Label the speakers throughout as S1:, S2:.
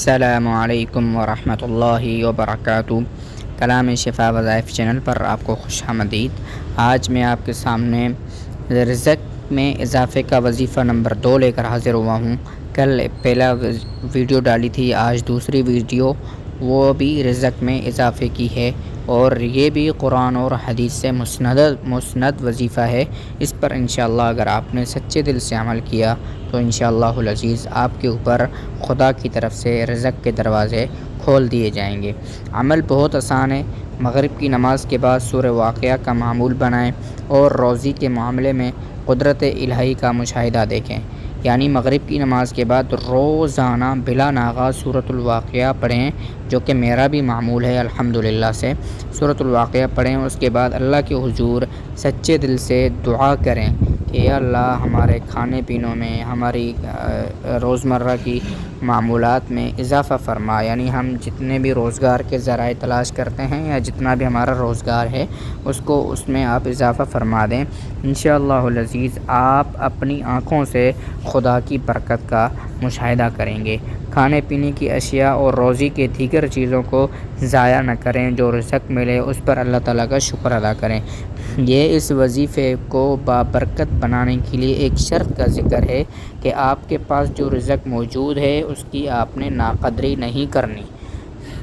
S1: السلام علیکم ورحمۃ اللہ وبرکاتہ۔ کلام شفا وظائف چینل پر آپ کو خوش آمدید۔ آج میں آپ کے سامنے رزق میں اضافے کا وظیفہ نمبر 2 لے کر حاضر ہوا ہوں۔ کل پہلا ویڈیو ڈالی تھی، آج دوسری ویڈیو وہ بھی رزق میں اضافے کی ہے، اور یہ بھی قرآن اور حدیث سے مسند وظیفہ ہے۔ اس پر انشاءاللہ اگر آپ نے سچے دل سے عمل کیا تو انشاءاللہ العزیز آپ کے اوپر خدا کی طرف سے رزق کے دروازے کھول دیے جائیں گے۔ عمل بہت آسان ہے۔ مغرب کی نماز کے بعد سورہ واقعہ کا معمول بنائیں اور روزی کے معاملے میں قدرت الہی کا مشاہدہ دیکھیں۔ یعنی مغرب کی نماز کے بعد روزانہ بلا ناغہ سورۃ الواقعہ پڑھیں، جو کہ میرا بھی معمول ہے الحمدللہ سے۔ سورۃ الواقعہ پڑھیں، اس کے بعد اللہ کے حضور سچے دل سے دعا کریں کہ یا اللہ ہمارے کھانے پینوں میں، ہماری روزمرہ کی معمولات میں اضافہ فرما۔ یعنی ہم جتنے بھی روزگار کے ذرائع تلاش کرتے ہیں یا جتنا بھی ہمارا روزگار ہے اس میں آپ اضافہ فرما دیں۔ انشاءاللہ العزیز آپ اپنی آنکھوں سے خدا کی برکت کا مشاہدہ کریں گے۔ کھانے پینے کی اشیاء اور روزی کے دیگر چیزوں کو ضائع نہ کریں۔ جو رزق ملے اس پر اللہ تعالیٰ کا شکر ادا کریں۔ یہ اس وظیفے کو بابرکت بنانے کے لیے ایک شرط کا ذکر ہے کہ آپ کے پاس جو رزق موجود ہے اس کی آپ نے ناقدری نہیں کرنی۔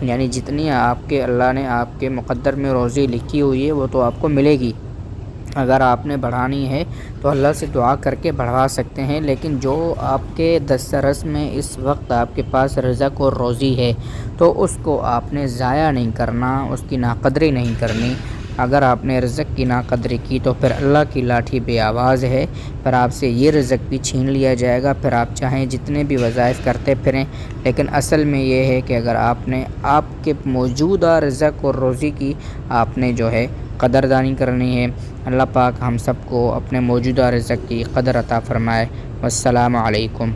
S1: یعنی جتنی آپ کے اللہ نے آپ کے مقدر میں روزی لکھی ہوئی ہے وہ تو آپ کو ملے گی۔ اگر آپ نے بڑھانی ہے تو اللہ سے دعا کر کے بڑھوا سکتے ہیں، لیکن جو آپ کے دسترس میں اس وقت آپ کے پاس رزق اور روزی ہے تو اس کو آپ نے ضائع نہیں کرنا، اس کی ناقدری نہیں کرنی۔ اگر آپ نے رزق کی ناقدری کی تو پھر اللہ کی لاٹھی بے آواز ہے، پھر آپ سے یہ رزق بھی چھین لیا جائے گا۔ پھر آپ چاہیں جتنے بھی وظائف کرتے پھریں، لیکن اصل میں یہ ہے کہ اگر آپ نے آپ کے موجودہ رزق اور روزی کی آپ نے جو ہے قدردانی کرنی ہے۔ اللہ پاک ہم سب کو اپنے موجودہ رزق کی قدر عطا فرمائے۔ والسلام علیکم۔